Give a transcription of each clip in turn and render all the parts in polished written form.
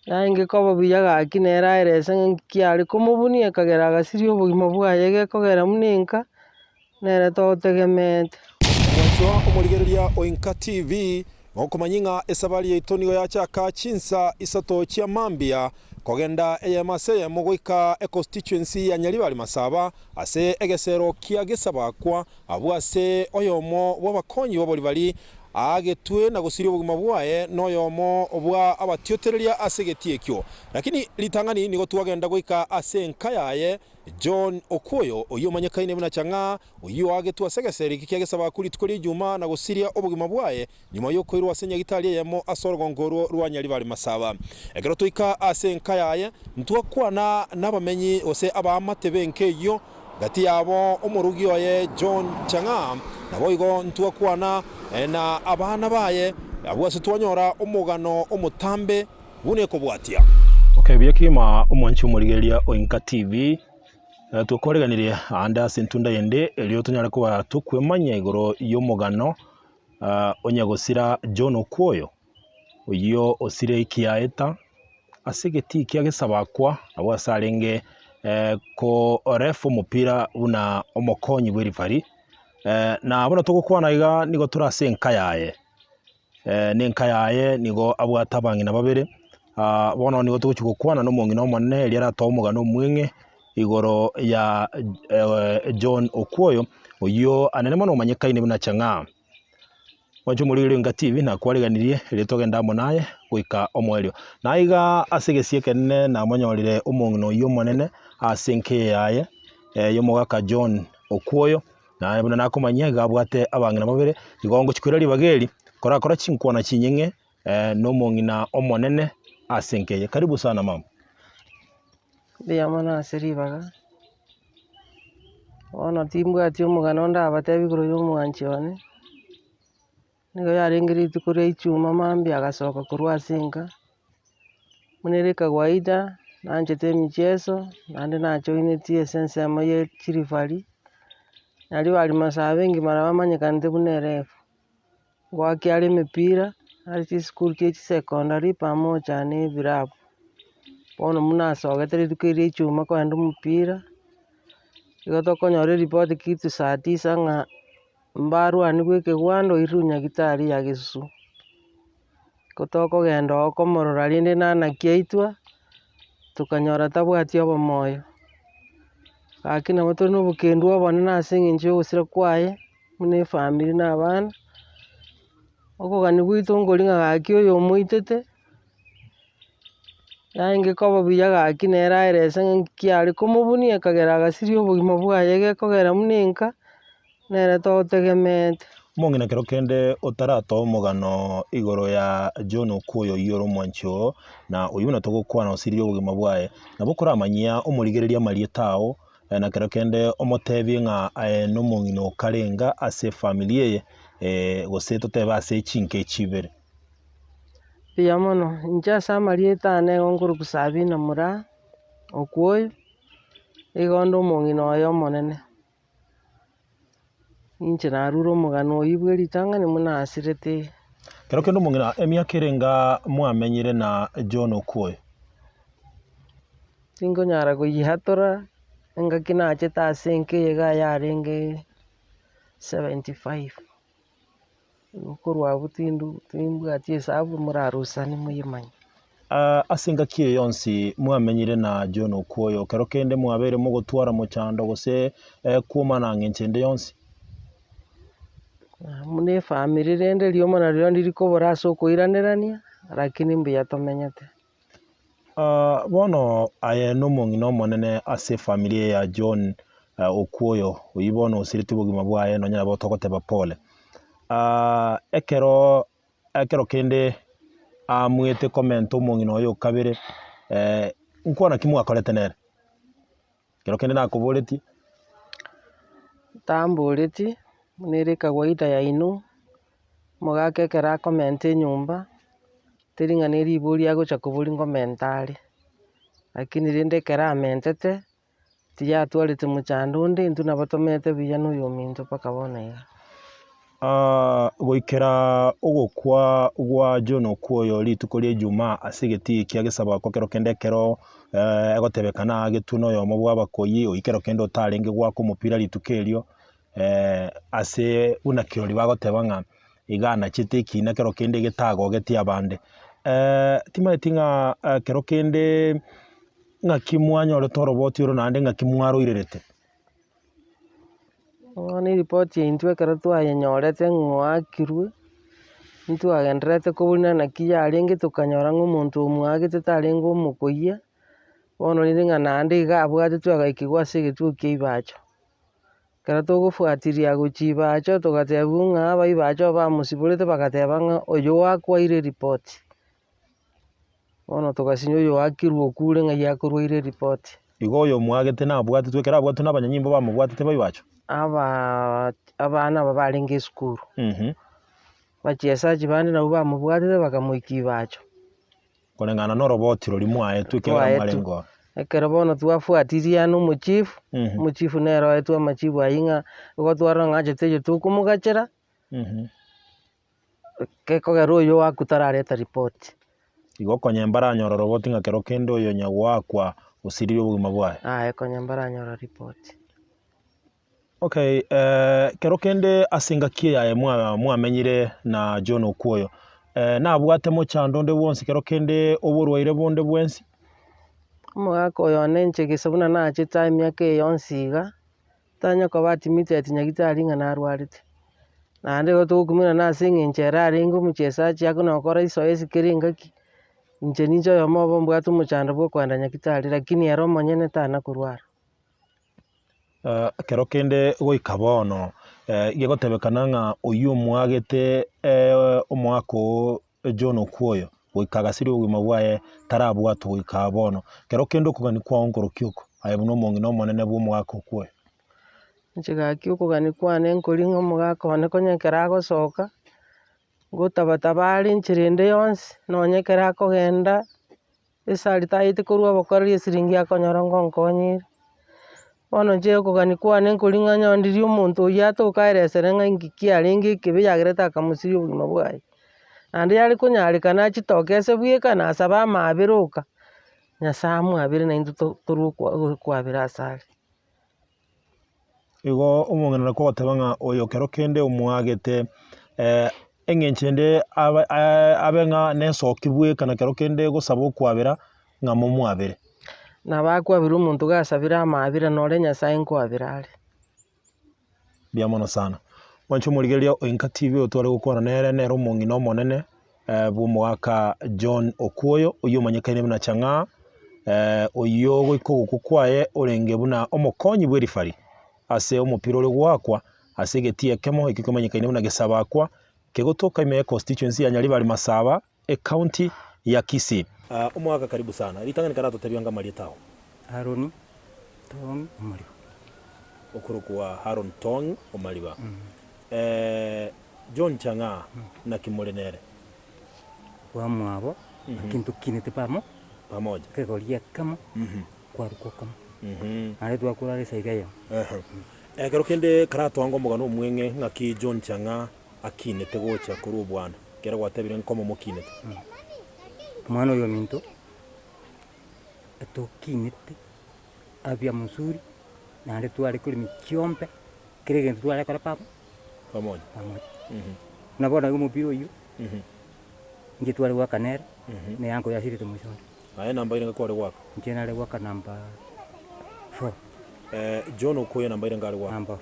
Nainge kobo buya gaki nera erese ng'kiare komobuni ekagera agasiria obogima bwaye gekogera buna enka nere totegemeete. Mwanzwa omorigereria Oinka TV ngokomanyinga esabari yaito nigo yachaka chinsa isato chia mambia kogenda eyemase mogoika constituency ya Nyaribari Masaba ase egesero kia gesabakwa abwase oyomo bw'abakonyi babori bari agetwe na gusiria obogima bwaye noyomo obwa abatiotereria ase geti ekio, lakini litang'ani nigo twagenda goika ase enka yaye John Okuoyo oyo omanyekaine buna chang'a oyo agetwa ase egesero eki kia gesabakwa rituko ria ejuma na gusiria obogima bwaye nyuma yo koirwa ase nyagitari eyemo ase orugongo orwo rwa Nyaribari Masaba. Ekero toika ase enka yaye ntwakwana n'abamenyi ose abaamate b'enka eyo gati yabo omorugi oye John Chang'a nabo igo ntwakwana na abana baye abwase twanyora omogano omotambe bune kobwatia. Okay, byekima omwanchi omorigereria Oinka TV tukoreganirie ande ase ntunda yende elio tonyara kuba tukwemanya igoro y'omogano onyagosira John Okuoyo oyo osire ikiaeta ase geti kia gesabakwa abo ase arenge ko refu omopira buna omokonyi bw'erifari na bono togokwana iga nigo turase enka yaye nenka yaye nigo abwate abang'ina babere bono nigo togochi gokwana n'omong'ina omonene eria aratoa omogano omweng'e igoro ya John Okuoyo oyo anene mono omanyekaine buna Chang'a. Mwancho omorigereria Oinka TV nakwareganirie erio togenda amo naye goika omoerio naiga ase egesi ekenene namonyorire omong'ina oyo omonene ase enka yaye y'omogaka John Okuoyo naye buna nakomanyia iga abwate abang'ina babere igo ngochi koira ribaga eri korakora chinkwana chinyeng'e n'omong'ina omonene ase enka eye. Karibu sana mama. Buya mono ase ribaga bono timbwati omogano ndabatebi igoro ya omwanchi one nigo yarenge rituko ria echuma mambia agasoka korwa ase enka buna ere kawaida nanchete emicheso naende nachoinetie ase ensemo ya chirifari Nyaribari Masaba engimara bamanyekanete buna erefu gwakiara emepira ase chisukuru chia chisecondary pamoja na ebilabu bono buna asogete rituko eri ria echuma kogenda omopira igo tokonyora eripoti kitu saa 9 ng'a mbarwaniwa ekegwando oirwe nyagitari ya Gesusu ko tokogenda oo komorora rende nanakia aitwa tokanyora tabwati obomoyo gaki nabo tori na obokendu obonene ase eng'encho ya ogosira kwaye buna efamiri na abana okogani gwaito nkori ng'a gaki oyo omoitete naende koba buya gaki nere aerese ng'kiare komobuni ekagera agasiria obogima bwaye gekogera buna enka nere totegemeete. Omong'ina kero kende otaratoa omogano igoro ya John Okuoyo oyo ore omwanchi oo na oyo buna togokwana osirie obogima bwaye nabo koramanyia omorigereria amarieta ao na kero kende omotebie ng'a n'omong'ina okarenga ase efamily eye gose totebe ase echinka echibere. Buya mono inche ase amarieta ane igo nkoroku Sabina Moraa Okuoyo igo nde omong'ina oye omonene inche narure omogano oywo bwa eritang'ani buna asirete. Kero kende omong'ina emiaka erenga mwamenyire na John Okuoyo? Tinkonyara koyiatora engaki nachete ase enka eye iga yarenge 75 korwa abwo timbwati esabu morarusani moyemanye. Ase engaki eye yonsi mwamenyire na John Okuoyo kero kende mwabere mogotwara mochando gose kuomana ng'enche ende yonsi? Buna efamiri rende riomo nario ndirikobora ase okoiranerania lakini mbuya tomenyete. Bono aye n'omong'ina omonene ase efamiri eye ya John Okuoyo oyo bono osirete obogima bwaye nonya nabo togoteba pole. Ekero kende amwete komenta omong'ina oyo kabere nkwana ki mwakorete nere kero kende nakoboretie? Tamboreti buna ere kawaida yaino omogaka ekero akomenta enyomba teri ng'a na eribori agocha koboria ngomenta are lakini rende ekero amentete tiyatwarete mochando onde intwe nabo tomeete buya na oyo ominto mpaka bono iga. goikera ogokwa gwa John Okuoyo rituko ria Ijumaa ase egeti kia gesabako kero kende kero egotebekana getuna oyomo bwa abakoyi oikero kende otarenge gwaka omopira rituko erio ase buna kirori bagoteba ng'a iga anachete ekina kero kende getagogetie abande timaeti ng'a kero kende ng'aki mwanyorete oroboti oro naende ng'aki mwaroirerete. Bono eripoti yaintwe ekero twayenyorete ng'oakirwe ntwagenderete kobuna naki yarenge tokanyora ng'a omonto omwagete tarenge omokoyia bono rende ng'a naende iga abwatete agaikigwa ase egetugo kia Ibacho. Ekero togofuatiria gochia Ibacho togatebiwa ng'a aba Ibacho bamosiborete bagateba ng'a oyo wakwaire eripoti. Bono togasinya oyo oakirwe okure ng'ai akorwaire eripoti. Igo oyo mwagete nabwatetwe ekero abwatwa na abanyanyimbo bamobwatete ba Ibacho. Abana aba barenge esukuru bachiesaji bande nabwo bamobwatete bakamoikia Ibacho koreng'ana na oroboti roria mwaetwe ekero mwarengo. ekero bono twafuatiria na omochifu omochifu nere oetwe amachifu aywo ng'a igo twarora ng'a achete oyo tokomogachera gekogera oyo oakwa tarareta ripoti. Igo konya mbaranyora oroboti ng'a kero kende oyo nyagwakwa osiririe obogima bwaye. Konya mbaranyora ripoti. Okay, kero kende ase engaki eyaye mwamenyire na John Okuoyo nabwate mochando onde bwonsi kero kende oborwaire bonde bwensi. Omogaka oyo one inche gese buna nachete emiaka eye yonsi iga tanya koba admitted nyagitari ng'a narwarete naende igo togokumana ase eng'encho ere arenge omochesaji akonokora ezoezi kere engaki inche ninche oyomo obo mbwate omochando bwa okoenda nyagitari lakini ere omonyene tana korwara. Kero kende goika bono gegotebekana ng'a oywo omwagete omogaka o John Okuoyo goika agasiria obogima bwaye tarabwatwa goika bono kero kende okogani kwao nkoroki oko aye buna omong'ina omonene bwa omogaka Okuoyo. Inche gaki okogani kwane nkori ng'a omogaka one konya ekero agosoka ngotabataba are enchera ende yonsi nonye ekero akogenda esari tagete korwa obokoreri esiringi akonyora ngonkonyire. Bono inche okogani kwane nkori ng'a onye ndiri omonto oyio atokaeresera ng'a ng'iki yarenge ekebe yagerete akamosiria obogima bwaye naende yare konyarekana achitoke ase bweka nasabe amabera oka Nyasaye amwabere naintwe torwa kwabera ase are. Igo omong'ina nakogoteba ng'a oyo kero kende omwagete eng'encho ende abe ng'a nesoki bweka na kero kende gosaba okwabera ng'a momwabere. Nabo akwabera omonto gasabire amabera nore Nyasaye nkwabera are. Buya mono sana. Mwancho omorigereria Oinka TV otware gokwana nere omong'ina omonene bwa omogaka John Okuoyo oywo omanyekaine buna Chang'aa oywo goika ogokwa kwaye orenge buna omokonyi bwa erifari ase omopira ore gwakwa ase egeti ekemo eki komanyekaine buna Gesabakwa kegotoka ime constituency ya Nyaribari Masaba county ya Kisii. Omogaka karibu sana ritang'ani karatotebia nga marieta ago. Aaron Tong Omariba. Okorokwa Aaron Tong Omariba. John Chang'aa na Kimorenere Wamwabo kintu kinete pamoja kegoria kamo kwaruko kamo are twakurare saigayo. Kero kende karatwanga omogano omweng'e ng'aki John Chang'aa akinete gocha korwa obwana kero gwatebire nkomo mokinete. Mwana oyo minto etokinete abia musuri naende tware kuri mikiombe kere gento tware kora pamoja. Nabona omopira oyo inche tware gwaka nere ne yanko yasirite moisoni Aye namba ire ngakore gwaka inche nare gwaka namba 4. John Okuoyo namba ire ngare gwaka namba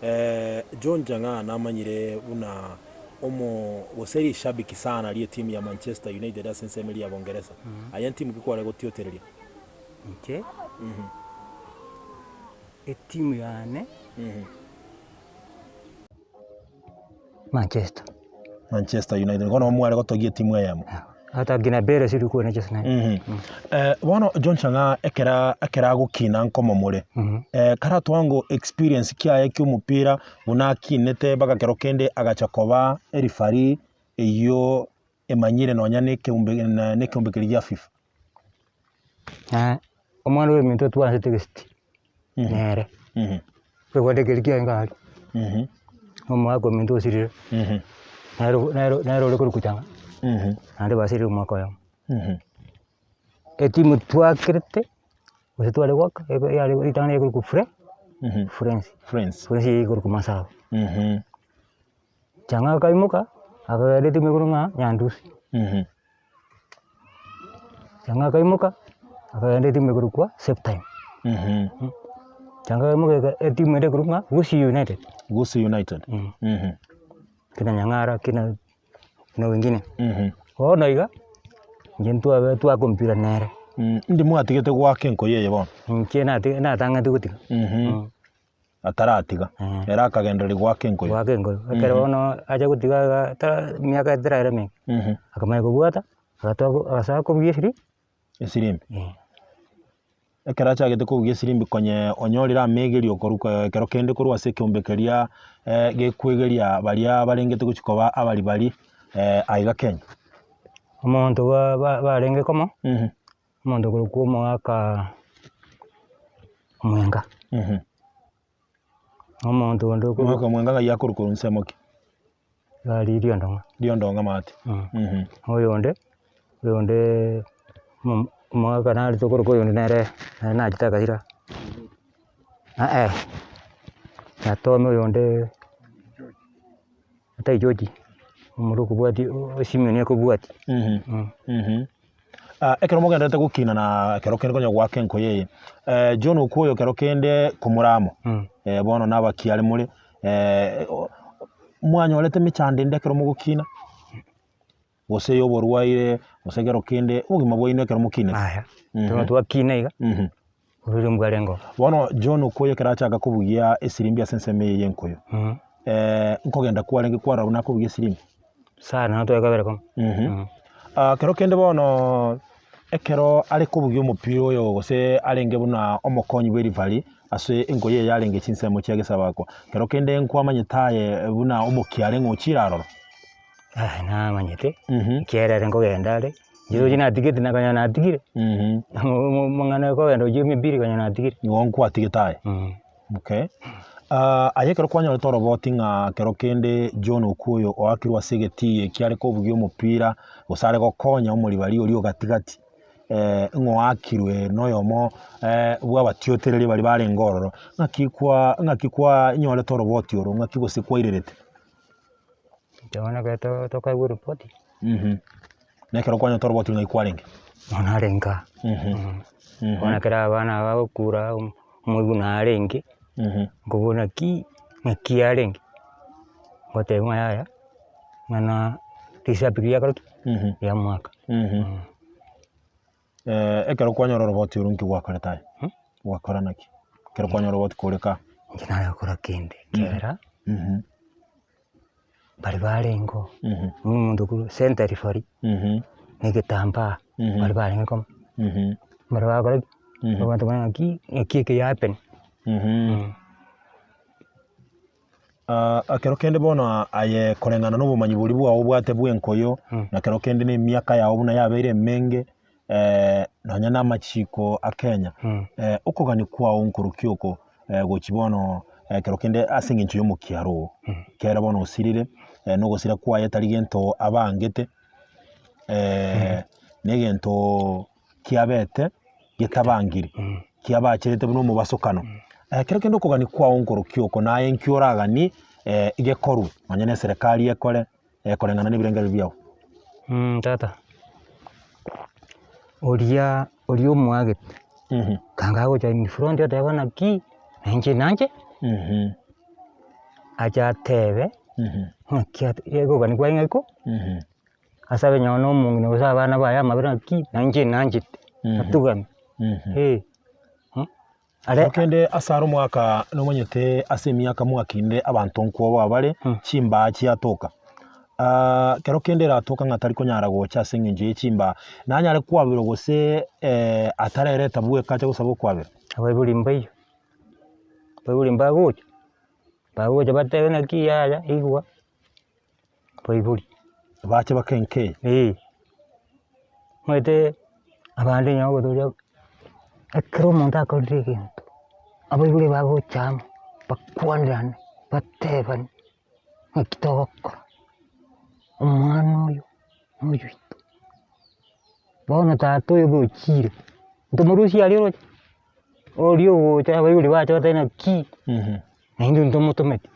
5. John Chang'aa namanyire buna omo goseri shabiki sana aliye timu ya Manchester United ase ensemo ya Bongereza. Aye timu kikware gotiotereria inche etimu yane Manchester United kono mware gotogie timu yamo hata gina bere siri ko na jesna. Bono John Chang'aa ekera gukina nkomo more karatwango experience kiaye ky'omupira buna kinete baga kero kende agachakoba erifari iyo emanyire nonya nekeumbe ya FIFA. Omwana we minto twa sete gesti nere kwegode kerikia ngari omwaka ominto osirire naero ole kori kuchanga naende basirire omwaka oyo etimu twakirete gose tware gwaka yare ritang'ani ekori ku friends ekori ku Masawa changa akaimuka akagenda etimu ekoro ng'a Nyandusi changa akaimuka akagenda etimu ekori kwa Septime changa akaimuka etimu ende ekori ng'a Gusii United kina Nyang'ara kina wengine bono iga inche twakompira nere ndi mwatigete gwaka enkoyo eye bono inche natang'ete gotiga ataratiga era akagendereri gwaka enkoyo ekero bono acha gotiga miaka eteraire mingi akamanya kobwata agasoka kobugia esirimbi ekero achagete kobugia esirimbi konye onyorire amegerio koruka ekero kende korwa ase ekeombekeria gekwegeria baria barengete gochikoba abari aiga Kenya omonto barenge komo omonto kori kwa omwaka omwenga omonto onde omwaka omwenga ng'ai akorwa nsemo ki gari Riondong'a mati oyonde omwaka nare tokoro koyonde nere nachete akaira yatome oyonde atai George omoro okobwati Simeon ekobwati ekero mogenderete gokina na ekero kende konya gwaka enkoyo eye John Okuoyo ekero kende komoramo bono nabaki are more mwanyorete michande inde ekero mogokina gose yoborwaire gose ekero kende obogima bwaino ekero mokine tono twakina iga orire mbwarengo bono John Okuoyo ekero achaka kobugia esirimbi ase ensemo eye enkoyo nkogenda kwarenge kwara buna kobugia esirimbi sana natwekabere komo kero kende bono ekero are kobugia omopira oyo gose arenge buna omokonyi bwa erifari ase enkoyo eye arenge chinsemo chia Gesabakwa kero kende nkwamanyete aye buna omokiare ng'ochire aroro namanyete kiarere nkogenda are njoji natigete nakanya natigire mong'ana kogenda oji emipira kanya natigire nigo nkwatigete aye okay aye kero kwanyorete oroboti ng'a kero kende John Okuoyo oakirwe ase egeti kiare kobugia omopira gose are gokonya omoribari oria ogatigati ng'oakirwe noyomo bwa abatiotereri bari barenge ororo ng'aki kwanyorete oroboti oro ng'aki gose kwairerete bono tokaigwa ripoti nekero kwanyorete oroboti ng'ai kwarenge narenga bono kero abana bagokura omoibu narenge nkobona ng'aki arenge ngoteba ng'a yaya ng'ana risabiki riakoroki ria mwaka ekero kwanyora oroboti oro nki gwakorete aye gwakora naki kero kwanyora oroboti kore ka inche nagakora kende kera bari barengo omonto kuru center referee na egetambaa bari barenge komo bari bakora ki abanto bana ng'aki eke yahappen kero kende bono aye koreng'ana na obomanyi bori bwao bwate bwa enkoyo na kero kende na emiaka yao buna yabeire emenge nonya na amachiko a Kenya okogani kwao nkoroki oko gochi bono kero kende ase eng'encho ya omokiaro kera bono osirire nogosira kwaye tari gento abangete na egento kiabete getabangiri kiabacherete buna omobasokano kero kende okogani kwao nkoroki oko naye nkio oragani gekorwe nonya na eserekari ekore koreng'ana na ebirengeri biao tata oria omwagete kanga agocha in front ateba naki nanje acha atebe ng'aki ekogani kwaye ng'aiko asabe nyago omong'ina gose abana baye amabere naki nanje atugame kende asara omwaka nomanyete ase emiaka mwakinde abanto nkwo babare chimbaa chiatoka kero kende eratoka ng'a tari konyara gocha ase eng'encho ya chimbaa nanyare kwabirwa gose atarereta bweka acha gosaba okwabera abaibori bagocha batebe naki yaya igwa baibori bache bakenkeye moete abande nyago gotoria ekero omonto akorire egento abaibori bagochama bakwanirane batebani ng'akitogokora omwana oyo noyoito bono tata oyo bochire ntomorusia ari oroche orio gocha abaibori bacha batari ki naindi ntomotometi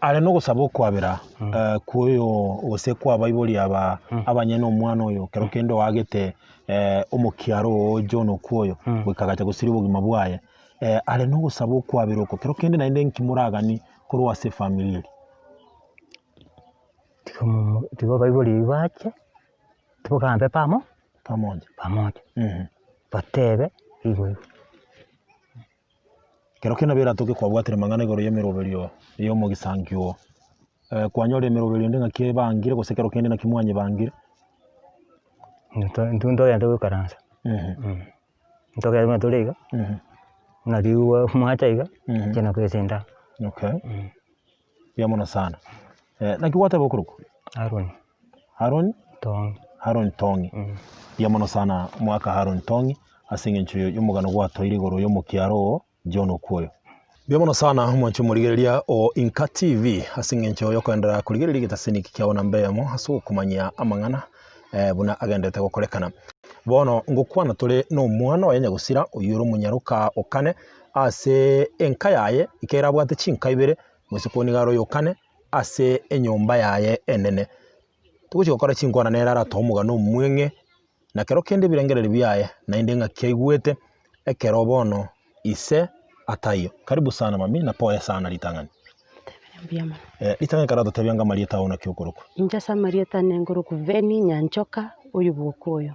are no gusaba okwabera kuyo gose kwa abaibori aba abanyene omwana oyo kero kende wagete omokiaro John Okuoyo gwikagacha gusiri obogima bwaye are no gusaba okwabera oko kero kende nainde nkimuragani korwa ase family eri tigo abaibori bache tubogambe pamoja batebe igo kero kende bera toke kwabwatire mang'ana igoro y'emeroberio y'omogisangio kwanyora emeroberio ndi ng'aki bangire gose kero kende naki mwanye bangire ntugenda gwikaransa ntogenda turiga nariwa mwacha iga kena kwesenda okay biamono sana naki gwateba okuruko Haron Tongi biamono sana mwaka Haron Tongi asinge nchuyo y'omugano gwatoire igoro y'omokiaro John Okuoyo biamono sana mwancho murigereria o Inka TV asinge nchuyo yokwendera kurigereria gitasini kikiabona mbeyamo aso kumanya amang'ana buna agendete gukorekana bono ngukwana turi no mwana oyenya gusira uyuro munyaruka okane ase enka yaye ikera bwate chinka ibere musikoni garo yokane ase enyomba yaye enene tuguchi gukora chinkwana nera ratomugano omwenge na kero kende birengereri byaye nainde ng'akiaigwete ekero bono ise atayo karibu sana mami na pole sana litang'ani litang'ani karato tebyanga marieta ona kyokoroko Njasa marieta nengoroku Veni Nyanchoka uyu bwokoyo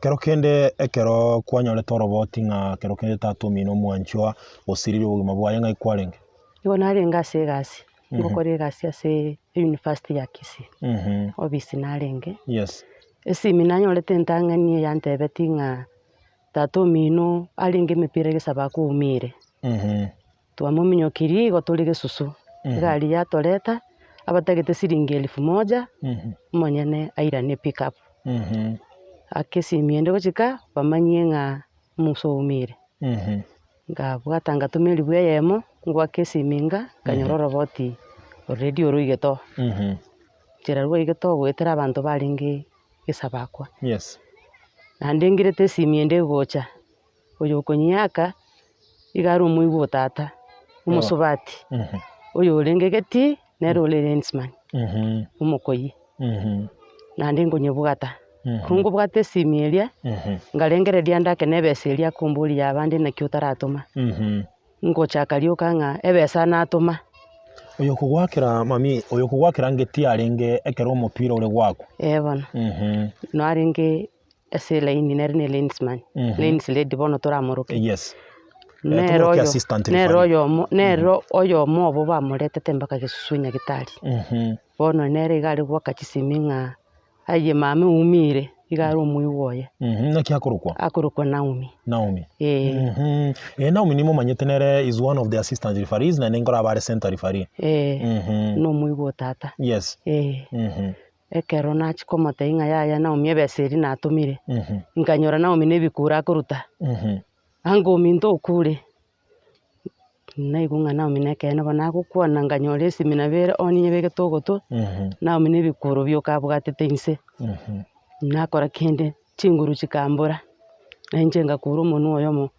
kero kende ekero kwanyore toroboti ng'a kero kende tatumino mwanchwa osirire obogima bwaye ng'a ikwarenge igo narenga ase egasi ngokora egasi ase university ya Kisii obisi narenge yes esimi nanyorete entang'ani yantebeti ng'a tatumino arenge emepira egesaba kuumire twamominyokiri igo turi gesusu egari yatoreta abatagete siringi 1000 omonyene airanie pick up akesimi ende gochika bamanyie ng'a muso umire ngabwata ngatumeri bweyemo ngwaka esimi nga kanyora oroboti already oruigeto chera rwaigeto gwetera abanto barenge gesabakwa yes naende ngirete esimi ende gocha oyo okonyiaka igari omoigwa tata omosobati oyo orenge geti nero ole lensman omokoyi naende nkonyebwata kungubwata esimi eria ngarengereria ndake nebesa eria kumburia abande naki otaratoma ngochaka rioka ng'a ebesa natoma oyo kugwakira mami oyo kugwakira ngeti arenge ekero omopira ore gwako bono no arenge ase laini nere ne lensman lens lady bono toramoroke yes nero oyo omo obo bamoretete mpaka gesusu nyagitari bono nere igari gwaka chisimi ng'a aye mame umire igari omoigwa oye naki akorokwa Naomi Naomi nimo manyete nere is one of the assistant referees na nengora bare center referee no omoigwa tata yes ekero nachikomota ing'a yaya Naomi ebesa eri natumire nkanyora Naomi nebikura akoruta anga ominto okure naigwa ng'a Naomi nekene bono agokwana nkanyora esimi nabere oninye begete ogoto Naomi nebikuro bioka abwatete inse nakora kende chinguru chikambora nainche ngakura omonwa oyomo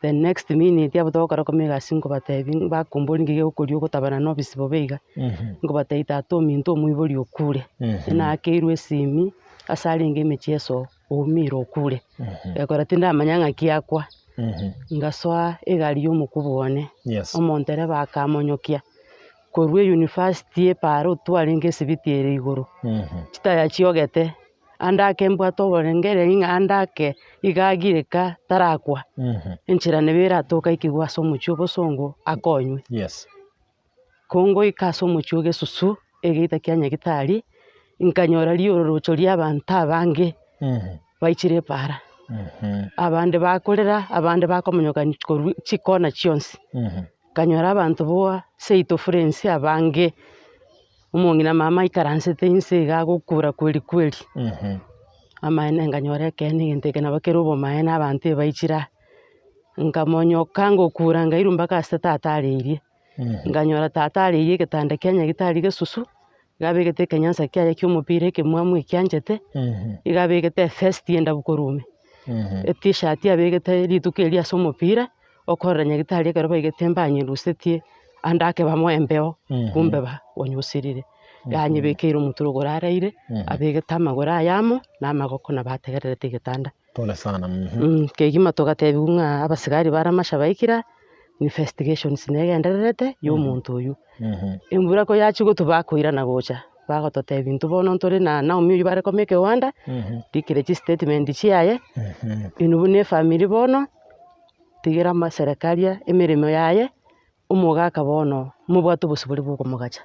the next minute abo togokora koma egasi nkobatebi bakumbori ngige gokoria ogotabana na obisi bobe iga nkobatabi tata ominto omoibori okure nakeirwe esimi ase arenge emechieso oumire okure ekora tindamanya ng'aki akwa ngasoa egari y'omokubwa one omontere bakamonyokia korwa university eparo twarenge esibiti ere igoro chitaya chiogete andake mbwata oborengere ng'a andake igagireka tarakwa enchera nebera atoka ikigwa ase omochie obosongo akonywe kongo ikase omochie ogesusu egeita kia nyagitari nkanyora riororocho ria abanto abange baichire epara abande bakorera abande bakomonyokani korwa chikona chionsi kanyora abanto boa seito friends abange omong'ina mama ikaransete inse iga agokura kweri kweri amaene nkanyora ekene egento eke nabo kere obomaene abanto ebaichira nkamonyoka ngokura ngairwa mpaka ase tata areirie nganyora tata ari igitanda kia nyagitari gisusu igabigite kenyansa kiaye kiumupira kimwamu ikianjete igabigite vest yenda bukorume t-shirt yabigite ritukeria somupira okorra nyagitari karoba igitemba nyirusetie andake bamwembeo kumbe ba wanyusirire yanyibikira umuturo gorareire abigite amagoro ayamo n'amagoko nabategererete igitanda. Pole sana. Kegima togatebunga abasigari baramasha baikira investigations negendererete y'omuntu uyu imbura ko yachigo tubakoira na gocha bagotote bintu bono ntore na Naomi uyu barekomeke wanda dikire statement chiaye inubu ne family bono tigira ma serikali emirimo yaye umugaka bono mubwatu busuburi bwo mugacha.